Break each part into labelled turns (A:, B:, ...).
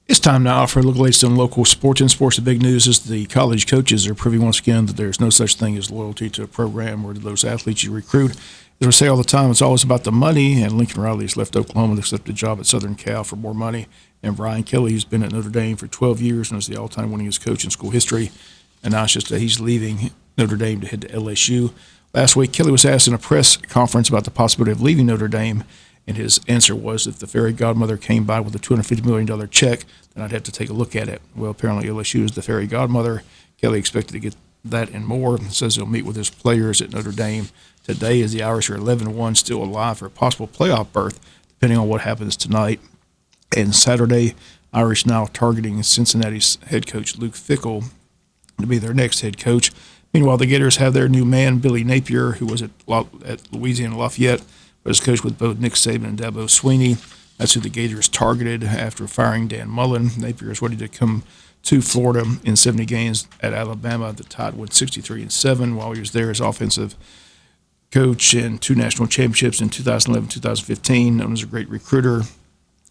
A: It's time now for a look at the latest on local sports. In sports, the big news is the college coaches are proving once again that there's no such thing as loyalty to a program or to those athletes you recruit. As we say all the time, it's always about the money, and Lincoln Riley has left Oklahoma to accept a job at Southern Cal for more money. And Brian Kelly, who's been at Notre Dame for 12 years and is the all-time winningest coach in school history, announced that he's leaving Notre Dame to head to LSU. Last week, Kelly was asked in a press conference about the possibility of leaving Notre Dame, and his answer was, if the fairy godmother came by with a $250 million check, then I'd have to take a look at it. Well, apparently LSU is the fairy godmother. Kelly expected to get that and more. Says he'll meet with his players at Notre Dame today as the Irish are 11-1, still alive for a possible playoff berth, depending on what happens tonight. And Saturday, Irish now targeting Cincinnati's head coach Luke Fickell to be their next head coach. Meanwhile, the Gators have their new man, Billy Napier, who was at Louisiana Lafayette, but is coached with both Nick Saban and Dabo Swinney. That's who the Gators targeted after firing Dan Mullen. Napier is ready to come to Florida in 70 games at Alabama. The Tide went 63-7 while he was there as offensive coach in 2 national championships in 2011-2015, known as a great recruiter.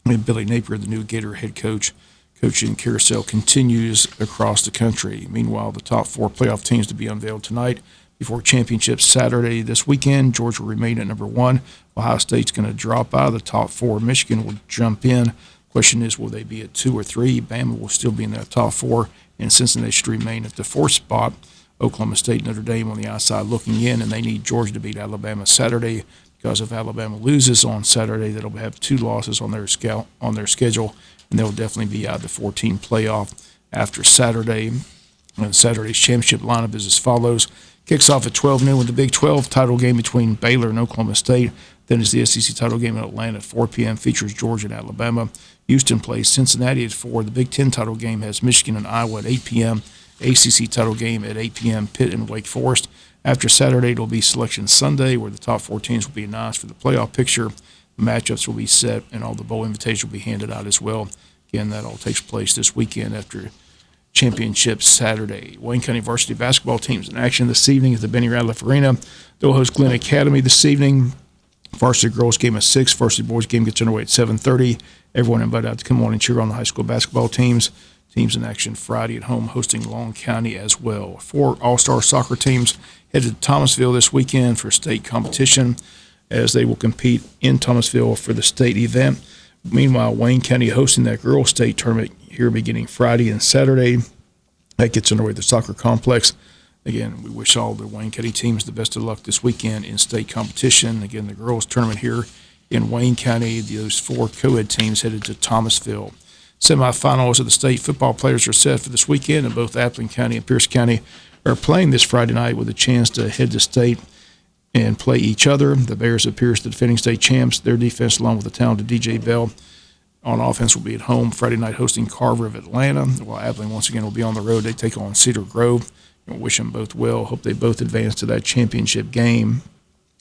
A: And Billy Napier, the new Gator head coach, coaching carousel continues across the country. Meanwhile, the top 4 playoff teams to be unveiled tonight before championships Saturday this weekend. Georgia will remain at number 1. Ohio State's going to drop out of the top 4. Michigan will jump in. Question is, will they be at 2 or 3? Bama will still be in that top 4, and Cincinnati should remain at the 4th spot. Oklahoma State and Notre Dame on the outside looking in, and they need Georgia to beat Alabama Saturday, because if Alabama loses on Saturday, that'll have 2 losses on their schedule, and they'll definitely be out of the 14 playoff after Saturday. And Saturday's championship lineup is as follows. Kicks off at 12 noon with the Big 12 title game between Baylor and Oklahoma State. Then is the SEC title game in Atlanta at 4 p.m. Features Georgia and Alabama. Houston plays Cincinnati at 4. The Big 10 title game has Michigan and Iowa at 8 p.m. ACC title game at 8 p.m. Pitt and Wake Forest. After Saturday, it'll be Selection Sunday, where the top 4 teams will be announced for the playoff picture. The matchups will be set, and all the bowl invitations will be handed out as well. Again, that all takes place this weekend after Championship Saturday. Wayne County varsity basketball teams in action this evening at the Benny Radcliffe Arena. They'll host Glenn Academy this evening. Varsity girls game at 6. Varsity boys game gets underway at 7:30. Everyone invited out to come on and cheer on the high school basketball teams. Teams in action Friday at home hosting Long County as well. 4 all-star soccer teams headed to Thomasville this weekend for state competition as they will compete in Thomasville for the state event. Meanwhile, Wayne County hosting that girls state tournament here beginning Friday and Saturday. That gets underway at the soccer complex. Again, we wish all the Wayne County teams the best of luck this weekend in state competition. Again, the girls tournament here in Wayne County, those 4 co-ed teams headed to Thomasville. Semifinals of the state football players are set for this weekend, and both Appleton County and Pierce County are playing this Friday night with a chance to head to state and play each other. The Bears of Pierce, the defending state champs. Their defense, along with the talented DJ Bell on offense, will be at home Friday night hosting Carver of Atlanta, while Abilene once again will be on the road. They take on Cedar Grove. Wish them both well. Hope they both advance to that championship game.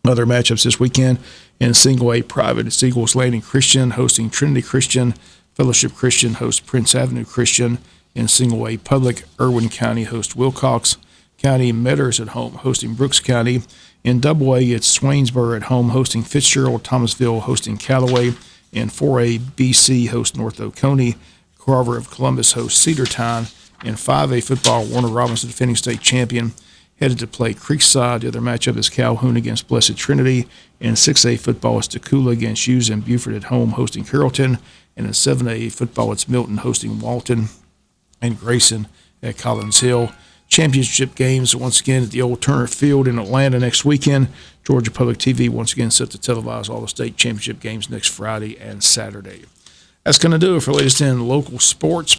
A: Other matchups this weekend in single A private, it's Eagles Landing Christian hosting Trinity Christian. Fellowship Christian hosts Prince Avenue Christian. In single A public, Irwin County hosts Wilcox County. Metters at home hosting Brooks County. In double A, it's Swainsboro at home hosting Fitzgerald. Thomasville hosting Callaway. In 4A, BC hosts North Oconee. Carver of Columbus hosts Cedartown. In 5A football, Warner Robins, the defending state champion, headed to play Creekside. The other matchup is Calhoun against Blessed Trinity. In 6A football, it's Tacula against Hughes and Buford at home hosting Carrollton. And in 7A football, it's Milton hosting Walton and Grayson at Collins Hill. Championship games once again at the old Turner Field in Atlanta next weekend. Georgia Public TV once again set to televise all the state championship games next Friday and Saturday. That's going to do it for latest in local sports.